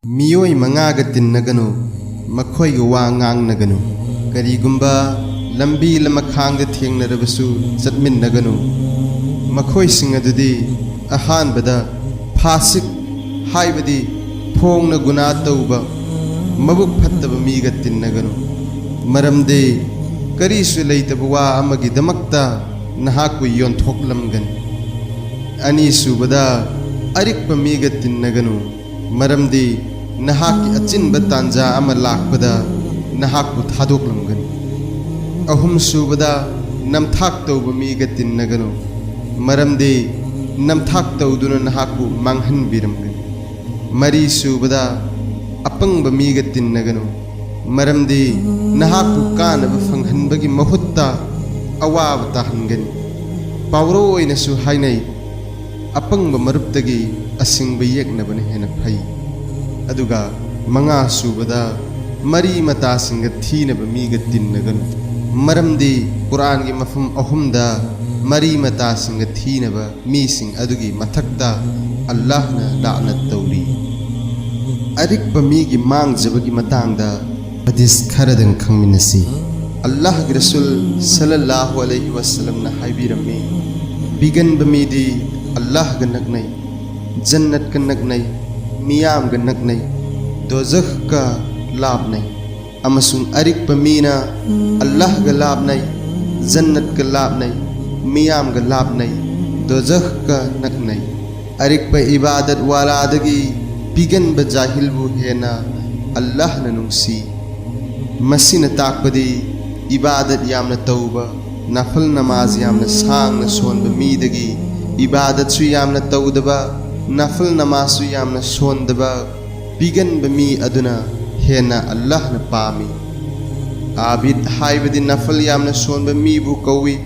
Miyoi mangaga tinnaganu makhoi wa ngangnaganu karigumba lambi lamakhangda thengnarabasu chatminnaganu makhoi sing adudi ahanbada phasik haibadi phongna guna tauba mabuk phattaba miga tinnaganu maramde karisu leitaba wa amagi damakta nahaku yonthoklamgan ani subada arikpa miga tinnaganu maramde nahaki achinba tanja ama lakpada nahakku thadoklamgani ahum subada namthak tauba miga tinnaganu maramde namthak tauduna nahakku manghanbiramgani mari subada apangba miga tinnaganu maramde nahakku kanaba fanghanbagi mahutta awaba tahangani pawro oinasu hainai apangba maruptagi asingba yeknabana hena phai aduga manga subada mari mata singa thinaba miga tinnaganu maramdi Quran gi mafhum ahumda mari mata singa thinaba mi sing adugi mathakta Allah na la'nat tawri arikba mi gi mangjabagi matangda hadis kharadan khangminasi Allah gi Rasul sallallahu alaihi wasallam na haibirami bigan bamidi Allah ga nagnai jannat ka nagnai miyam ga nagnai dozakh ka labnai amasung arik pamina Allah ga labnai jannat ka labnai miyam ga labnai dozakh ka nagnai arik pa ibadat wala dagi bigan ba jahil bu hena Allah na nungsi masina takpadi ibadat yamna tauba nafal namaz yamna sang na sonba mi dagi ibadat su yamna taudaba nafal namasu yamna sondaba bigan bami aduna hena Allah na pami abid haibadi nafal yamna sonba mi bu kawi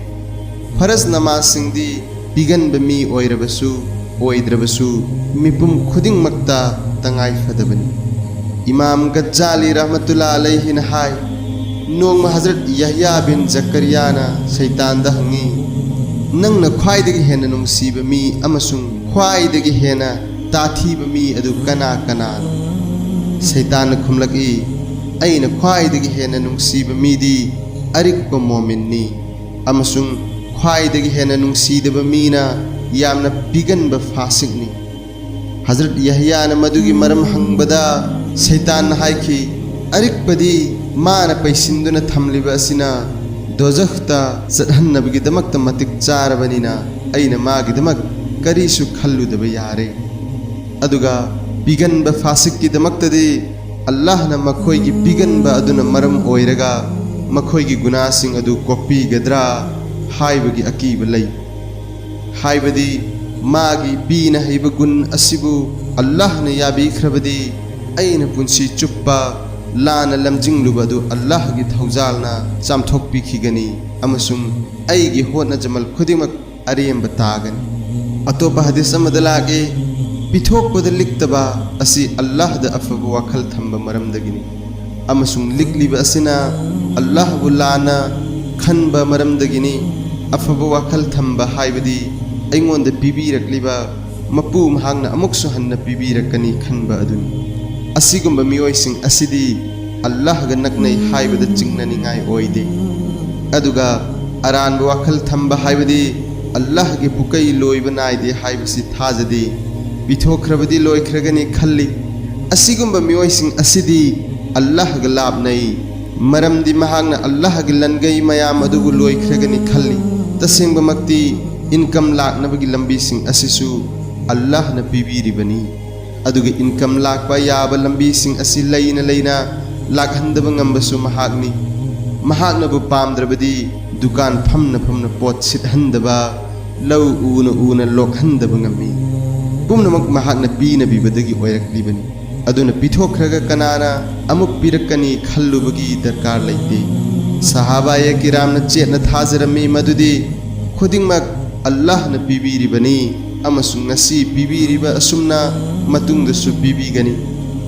faras namaz singdi bigan bami oirabasu oidrabasu mipum khuding makta tangai fadabani Imam Ghazali rahmatullah alayhi na hai nong Hazrat Yahya bin Zakaria na shaitan da hangi nang na khwai dagi hena nungsiba mi amasung khwai dagi hena tathiba mi adu kana kana shaitan khumlaki aina khwai dagi hena nungsiba mi di arikpa mu'min ni amasung khwai dagi hena nungsidaba mi na yamna bigan ba fasik ni Hazrat Yahya na madugi maram hangbada shaitan haiki arikpadi mana paisinduna thamliba asina dozakhta sadhannabagi damakta matik charabanina aina magi damak karisu khalludaba yare aduga biganba fasikki damaktadi Allah na makhoi gi biganba aduna maram oiraga makhoi gi gunasing adu kopi gadra haibagi akiba lay haibadi magi bina haiba gun asibu Allah na yabi khrabadi aina punsi chuppa lana lamjing lubadu Allah gi thawjalna chamthok pikhigani amasung ai gi hotna jamal khudimak arem batagani atopa hadis amadalage pithok podaliktaba asi Allah da afabu wakhal thamba maramdagini amasung likliba asina Allah bulana khanba maramdagini afabu wakhal thamba haibadi aingonda pibirakliba mapu mahangna amuksu hanna pibirakani khanba aduni asigumba miyoising asidi Allah ga naknai haibada chingnaningai oide aduga aranba wakhal thamba haibadi Allah ge pukai loiba naide haibasi thajadi bithokhrabadi loikhragani khalli asigumba miyoising asidi Allah ga labnai maramdi mahangna Allah ge langai mayam adugu loikhragani khalli tasengba makti income laknabagi lambi sing asisu Allah na pibiribani aduga income lakpa yaba lambi sing asi leina lakhandaba ngambasu mahakni mahakna bu pamdrabadi dukan phamna pot sithandaba law una lokhandaba ngami pumnamak mahakna pina bibadagi oiraklibani aduna pithokraga kanana amuk pirakani khallubagi darkar laite sahaba ya kiramna chetna thajarami madudi khudingmak Allah na pibiribani amasung ngasi pibiriba asumna matungdasu pibigani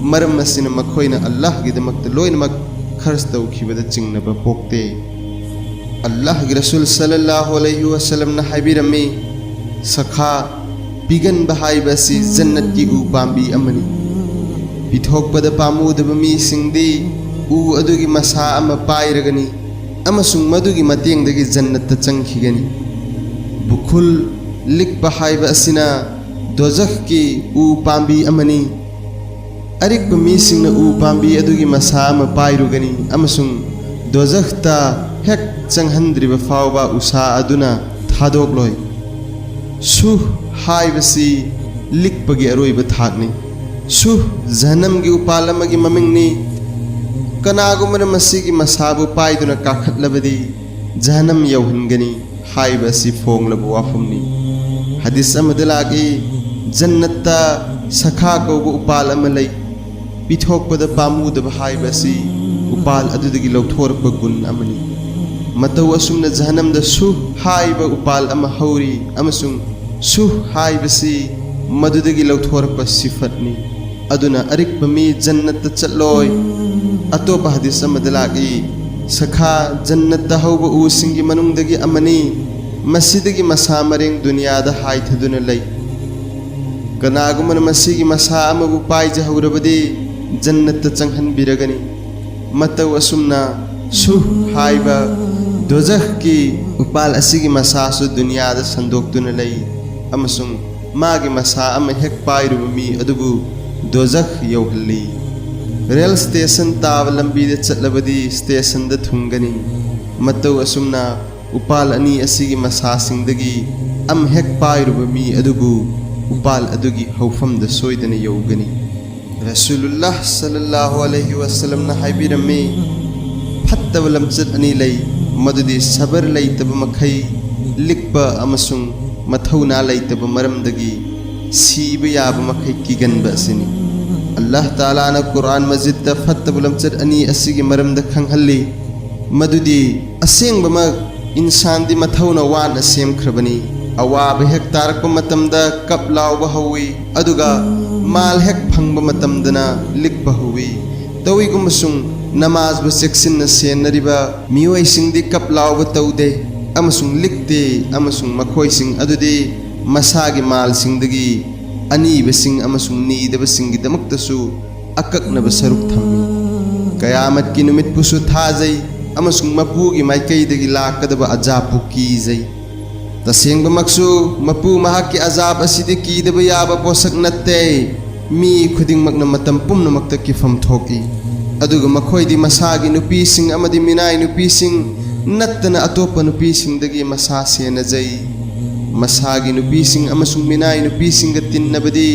maram asina makhoina Allah gi damakta loinamak kharj tawkhibada chingnaba pokte Allah gi Rasul sallallahu alaihi wasallam na haibirami sakha bigan bahai basi jannat ki upambi amani पिथोकपदा पामुदबा मीसिंगदी उ अदुगी मसा अमा पाइरगनी अमसुंग मदुगी मतेंगदगी जन्नत चंखिगनी बुखुल लिकपा हाइबा असिना दोजख की उ पांबी अमनी अरिकपा मीसिंगना उ पांबी अदुगी मसा अमा पाइरुगनी अमसुंग दोजखता हेक चंगहंद्रिबा फावबा उसा अदुना थादोकलोय सु हाइबसी लिकपगी अरोइबा थाकनी सु जहनमगी उपाल अमगी ममिंगनी कनागुमन मसीगी मसाबु पाइदुना काखतलबदी जहनम यौहनगनी हाइबसी फोंगलबु वाफमनी हदीस अमदलागी जन्नत्ता सखा कौबु उपाल अमलै पिथोकपदा पामुदबा हाइबसी उपाल अदुदगी लौथोरपा गुण अमनी मतौ असुमना जहनमदा सु हाइबा उपाल अमा हौरी अमसुंग सु हाइबसी मदुदगी लौथोरपा सिफतनी अदुना अरिकपा मी जन्नत चलोय अतोपा हदीस अमदलागी सखा जन्नत हौबा उसिंगी मनुंगदगी अमनी मसीदगी मसा मरेंग दुनियादा हाइथदुना लै कनागुमन मसीगी मसा अमबु पाइजहौरबदी जन्नत चंगहनबिरगनी मतौ असुमना सु हाइबा दोजख की उपाल असिगी मसासु दुनियादा संदोक्तुना लै अमसुंग मागी मसा अमा हेक पाइरुबा मी अदुबु दोजख यौहल्ली रेल स्टेशन ताब लंबीदा चटलबदी स्टेशन दा थुंगनी मतौ असुमना उपाल अनी असिगी मसासिंगदगी अम हेक पाइरुबा मी अदुबु उपाल अदुगी हौफम दा सोइदना यौगनी रसूलुल्लाह सल्लल्लाहु अलैहि वसल्लम ना हाइबिरमे फत्तब लमचत अनी लै मदुदी सबर लैतब मखै लिकपा अमसुंग मथौना लैतब मरमदगी सीब याब मखै किगनबा असिनी अल्लाह ताला ना कुरान मजिद दा फत्तब लमचत अनी असिगी मरमदा खंगहल्ली मदुदी असेंगबमा इंसान दी मथौना वाना सेमख्रबनी अवाब हेक तारक मतमदा कप लाउबा हौई अदुगा माल हेक फंगबा मतमदना लिकबा हौई तौइगुमसुंग नमाज बु चेक्सिन सेनरिबा मियोइसिंगदी कप लाउबा तौदे अमसुंग लिकते अमसुंग मखोइसिंग अदुदी मसागी माल सिंगदगी अनीबसिंग अमसुंग नीदबसिंगी दमक्तसु अककनबा सरुक थम्मी कयामत की नुमित पुसु थाजै अमसुंग मपुगी माइकैदगी लाकदबा अजाबु कीजै तसेंगबमक्सु मपु महाकी अजाब असिदि कीदबा याबा पोसक नत्ते मी खुदिंगमकना मतम पुमनमक्ता किफम थोकी अदुगा मखोइदि मसागी नुपीसिंग अमदि मिनाई नुपीसिंग नत्तना अतोपा नुपीसिंगदगी मसा सेनजै मसागी नुपीसिंग अमसुंग मिनाई नुपीसिंगा तिन्नबदी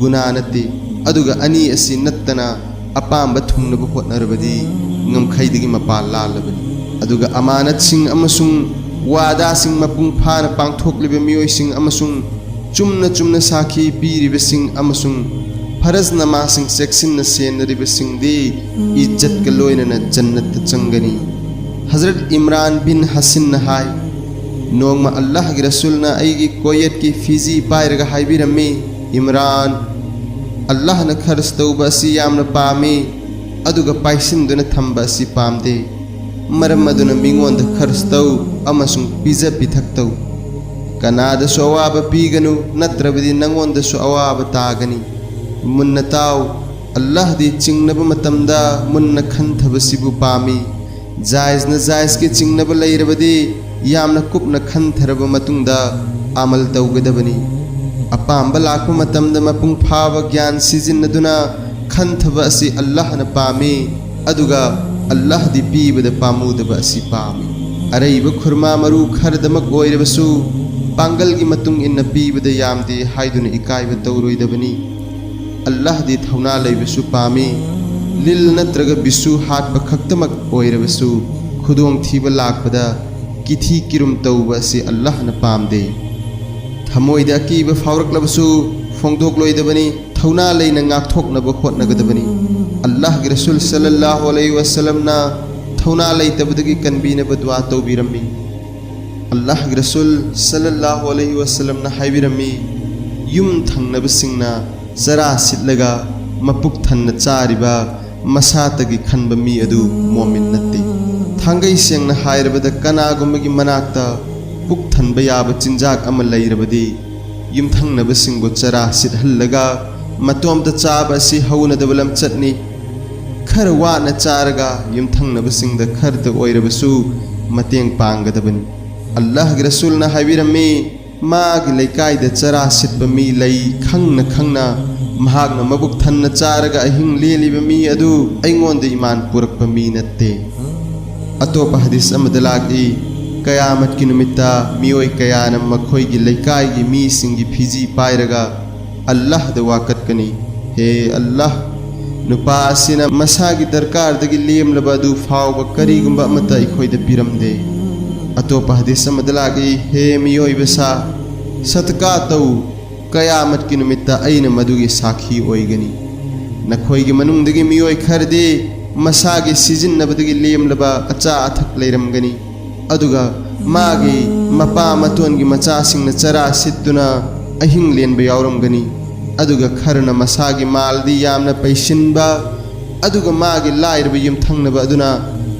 गुना नत्ते अदुगा अनी असि नत्तना अपांबा थुंगनबा होटनरबदी ngam mapal lalabani aduga amanat sing amasung wada sing mapung phana pangthokliba mioi sing amasung chumna sakhi piriba sing amasung faraz nama sing seksin na senariba sing de izzat ka loina na jannat changani Hazrat Imran bin Hasin na hai nongma Allah gi rasul na aigi koyet ki fizi pairaga haibirame Imran Allah na khars tauba si yamna pame aduga paisinduna thamba si pamde maram aduna mingonda kharstau amasung pizza pithaktau kanada so awaba piganu natrabadi nangonda so awaba tagani munna taw Allah di chingnaba matamda munna khanthaba sibu pami jaiz ki chingnaba lairabadi yamna kupna khantharaba matungda amal tawgadabani apamba lakpa matamda mapung phaba gyan sijinnaduna खंथबा असि अल्लाह न पामे अदुगा अल्लाह दि पीबदा पामुदबा असि पामे अरैब खुरमा मरु खरदमक ओइरबसु पांगल की मतुंग इन पीबदा यामदे हाइदुन इकाइब तौरोइदबनी अल्लाह दि थौना लैबसु पामे लिल नत्रग बिसु हाट बखक्तमक ओइरबसु खुदोंग थीब लाकपदा किथी किरुम तौबा असि अल्लाह न पामदे थमोइदा कीब फावरकलबसु फोंदोकलोइदबनी थौना लेना ngaktoknaba hotnagadabani Allah gi Rasul sallallahu alaihi wasallam na थौना लेतबदगी कनबीनबा दुआ तौबिरमी Allah gi Rasul sallallahu alaihi wasallam na haibirami yum thangnabasingna zara sitlaga mapuk thanna chariba masatagi khanba mi adu mu'min natte thangai sengna hairabada kanagumagi manakta puk thanba yaba chinjak ama leirabadi yum thangnabasingbo chara sithallaga मतोमता चाबा असि हौनदब लमचटनी खर वाना चारगा युमथंगनबसिंगदा खरदा ओइरबसु मतेंग पांगदबनी अल्लाहगी रसूलना हाबिरम्मी मागी लैकायदा चरा सिटबा मी लई खंगना खंगना महागना मबुक थन्ना चारगा अहिंग लेलिबा मी अदु अइंगोंदा ईमान पुरकपा मी नत्ते अतोपा हदीस अमदा लागी कयामत की नुमित्ता मियोय कयाना मखोयगी लैकायगी मी सिंगी फिजी पायरगा अल्लाह दा वाकतकनी हे अल्लाह नुपा असिना मसागी दरकारदगी लेमलबा अदु फावबा करिगुंबा अमता अखोयदा पिरमदे अतोपा हदीस अमदा लागी हे मियोय बसा सतका तौ कयामत की नुमित्ता अइना मदुगी साखी ओइगनी नखोयगी मनुंगदगी मियोय खरदे मसागी सिजिन्नबदगी लेमलबा अचा अथक लैरमगनी अदुगा मागी मपा मतोनगी मचासिंगना चरा सित्तुना अहिंग लेनबा यावरमगनी अदुगा खरना मसागी मालदी यामना पैसिनबा अदुगा मागी लाइरबा युमथंगनबा अदुना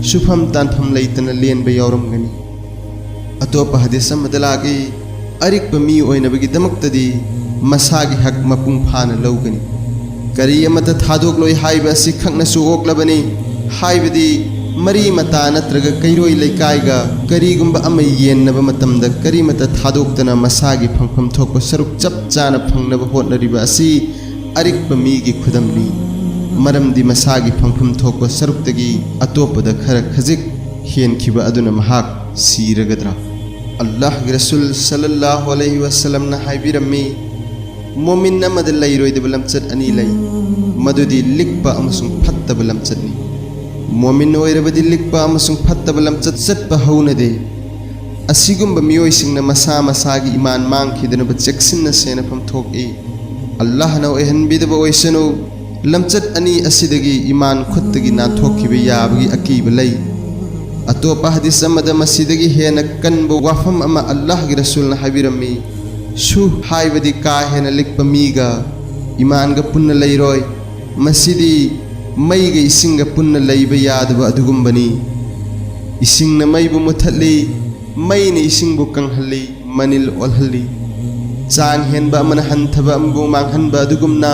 सुफम तानफम लैतना लेनबा यावरमगनी अतोपा हदीस अमदा लागी अरिकपा मी ओइनबगी दमक्तदी मसागी हक मपुंग फाना लौगनी करी अमता थादोकलोय हाइबा असि खंगनासु ओक्लबनी हाइबदी मरी मता नत्रगा कैरोय लैकायगा करीगुंबा अमा येन्नबा मतमदा करीमता थादोक्तना मसागी फंगफम थोकपा सरुक चप चाना फंगनबा होटनरिबा असि अरिकपा मीगी खुदमनी मरमदी मसागी फंगफम थोकपा सरुक्तगी अतोपदा खरा खजिक हेनखिबा अदुना महाक सीरगद्रा अल्लाहगी रसूल सल्लल्लाहु अलैहि वसल्लम ना हाइबिरम्मी मोमिन अमदा लैरोयदबा लमचट अनि लै मदुदी लिकपा अमसुंग फत्तबा लमचटनी मोमिन ओइरबदी लिकपा अमसुंग फत्तबा लमचट चटपा हौनदे असिगुंबा मियोयसिंगना मसा मसागी ईमान मांगखिदनबा चेक्सिन्ना सेनफम थोकई अल्लाहना ओइहनबिदबा ओइसनु लमचट अनि असिदगी ईमान खुत्तगी नाथोखिबा याबगी अकीबा लै अतोपा हदीस अमदा मसिदगी हेना कनबा वाफम अमा अल्लाहगी रसूलना हाबिरम्मी शु हाइबदी का हेना लिकपा मीगा ईमानगा पुन्ना लैरोय मसिदी मैगा इसिंगा पुन्ना लैबा यादबा अदुगुंबनी इसिंगना मैबु मुथल्ली मैना इसिंगबु कंहल्ली मनिल ओलहल्ली चांग हेनबा अमना हंथबा अमबु मांगहनबा अदुगुमना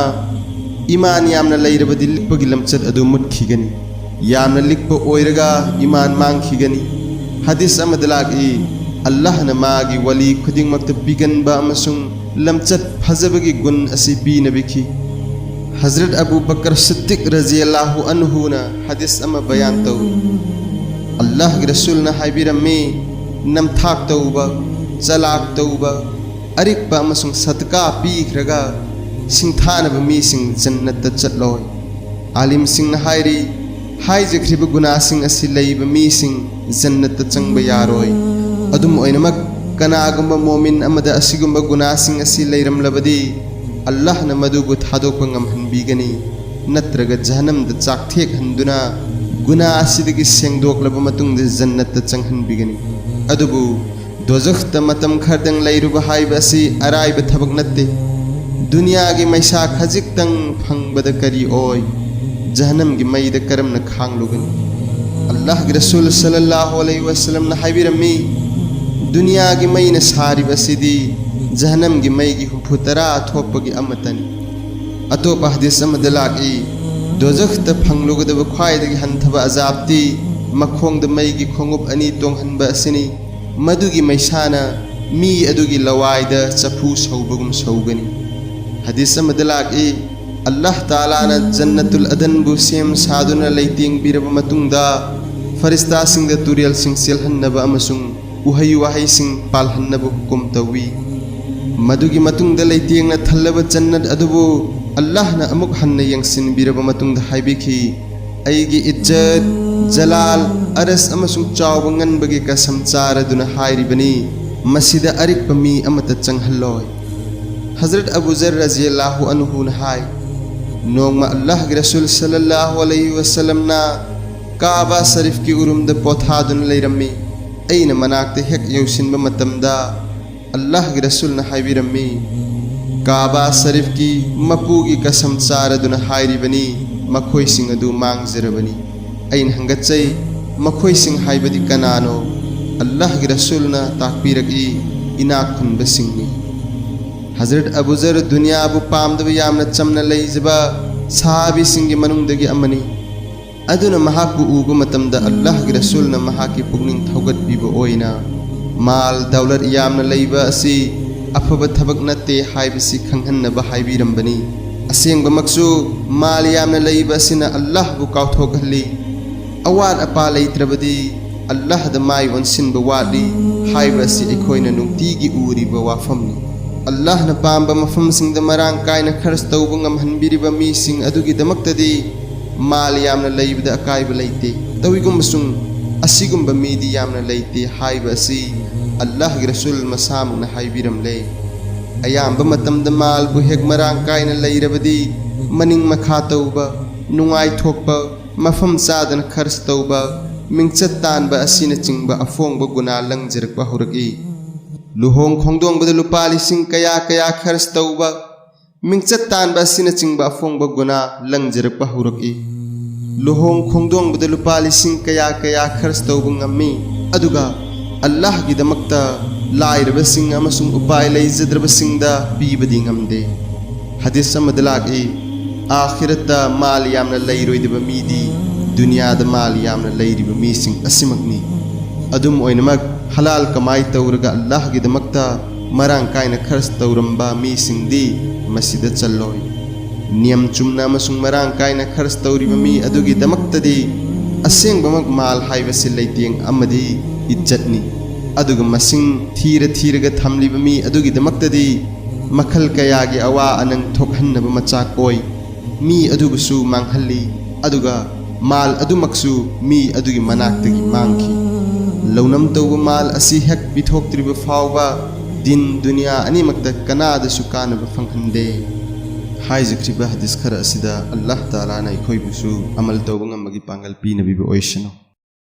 ईमान यामना लैरबदी लिकपगी लमचट अदु मुटखिगनी यामना लिकपा ओइरगा ईमान मांगखिगनी हदीस अमदा लागी अल्लाहना मागी वली खुदिंगमक्ता बिगनबा अमसुंग लमचट फजबगी गुण असि पीनबिखि हजरत अबू बकर सिद्दीक रज़ियल्लाहु अन्हु ना हदीस अमा बयान तौ अल्लाहगी रसूलना हाइबिरम्मी नमथाक तौबा चलाक तौबा अरिकपा अमसुंग सदका पीख्रगा सिंथानबा मीसिंग जन्नतता चटलोय आलिम सिंगना हाइरी हाइजख्रिबा गुनासिंग असि लैबा मीसिंग जन्नतता चंगबा यारोय अदुम ओइनमक कनागुंबा मोमिन अमदा असिगुंबा गुनासिंग असि लैरमलबदी अल्लाहना मदुबु थादोकपा ngamhanbigani natraga jahanamda chakthek handuna guna asidagi sengdoklaba matungda jannatta changhanbigani adubu dozakhta matam khardang lairuba haiba asi araiba thabak natte दुनियागी मैसा खजिक्तंग फंगबदा करी ओय जहन्नम की मैदा करमना खांगलुगन अल्लाह के रसूल सल्लल्लाहु अलैहि वसल्लम ना हाबिरम्मी दुनिया की मई न सारिबसिदी जहन्नम की मई की हुफुतरा थोपगी अमतन अतोप हदीस अमदा लागी दोजख त फंगलुगदब ख्वाइदगी हंथबा अजाबती मखोंग द मई की खोंगुप अनि तोंगहनबा असनी मदुगी मैसाना मी अदुगी लवाइदा चफू सौबगुम सौगनी हदीस अमदा लागी अल्लाह ताला ना जन्नतुल अदन बु सेम सादुना लैतिंग बिरब मतुंगदा फरिस्ता सिंग द तुरियल सिंग सेलहन्नबा अमसुंग उहै वहै सिंग पालहन्नबा हुकुम तवी मदुगी मतुंगदा लैतिंग ना थल्लब जन्नत अदुबु अल्लाह ना अमुक हन्न यंगसिन बिरब मतुंगदा हाइबिखि अयगी इज्जत जलाल अरस अमसुंग चाव ngनबगी कसम चारदुना हाइरिबनी मसिदा अरिक पमी अमत चंगहल्लोय हजरत अबू जर रज़ियल्लाहु अन्हु हाय नोंगमा अल्लाह के रसूल सल्लल्लाहु अलैहि वसल्लम ना काबा शरीफ की उरुम द पोथादुन लैरम्मी ऐना मनाक्ते हेक यौसिनबा मतमदा अल्लाह के रसूल ना हाइबिरम्मी काबा शरीफ की मपू की कसम चारदुन हाइरिबनी मखोय सिंग अदु मांगजरबनी ऐन हंगचै मखोय सिंग हाइबदी कनानो अल्लाह के रसूल ना ताकपीरकी इना खुनबा सिंगनी हजरत अबूजर दुनियाबु पामदब यामना चमना लैजबा साहाबीसिंगी मनुंगदगी अमनी अदुना महाकु उबा मतमदा अल्लाहगी रसूलना महाकी पुगनिंग थौगतपीबा ओइना माल दौलत यामना लैबा असि अफबा थबक नत्ते हाइबसि खंगहन्नबा हाइबिरंबनी असेंगबमक्सु माल यामना लैबा असिना अल्लाहबु काउथोकहल्ली अवात अपा लैत्रबदी अल्लाहदा माय ओनसिनबा वाटली हाइबसि अखोइना नुंगतीगी उरिबा वाफमनी अल्लाहना पांबा मफमसिंगदा मरांग कायना खर्च तौबा ngamhanbiriba mising adugidamakta माल यामना लैबदा अकायबा लैते तविगुमसुंग असिगुम्बा मीदी यामना लैते हाइबा असि अल्लाहगी रसूल मसामना हाइबिरमले अयाम्बा मतमदा मालबु हेक मरांग कायना लैरबदी मनिंग मखा तौबा नुंगाई थोकपा मफम चादना खर्च तौबा मिंगचत तानबा असिना चिंगबा अफोंबा गुना लंगजरकपा हुरकी लुहोंग खोंगदोंबदा लुपा लिसिंग कया कया खर्च तौबा मिंगचत तानबा असिना चिंगबा अफोंबा गुना लंगजरकपा हुरकी लुहोंग खोंगदोंबदा लुपा लिसिंग कया कया खर्च तौबा ngami aduga अल्लाहगी दमक्ता लाइरबसिंग अमसुंग उपाय लैजद्रबसिंगदा पीबदी ngamde हदीस अमदा लागी आखिरता माल यामना लैरोइदबा मीदी दुनियादा माल यामना लैरिबा मीसिंग असिमकनी अदुम ओइनमक हलाल कमाई तौरगा अल्लाहगी दमक्ता मरांग कायना खर्च तौरंबा मीसिंगदी मसीदा चल्लोय नियम चुमना अमसुंग मरांग कायना खर्च तौरिबा मी अदुगी दमक्तदी असेंगबमक माल हाइबसि लैतेंग अमदी इज्जतनी अदुगा मसिंग थीरगा थमलिबा मी अदुगी दमक्तदी मखल कयागी अवा अनंग थोकहन्नबा मचाकोय मी अदुबसु मांगहल्ली अदुगा माल अदुमक्सु मी अदुगी मनाक्तगी मांगखी लौनम तौबा माल असि हेक पिथोक्त्रिबा फावबा दिन दुनिया अनिमक्ता कनादसु कानबा फंगहन्दे हाइजख्रिबा हदीस खरा असिदा अल्लाह ताला ना इखोइबुसु अमल तौबा ngamagi pangal pinabibा ओइसनो।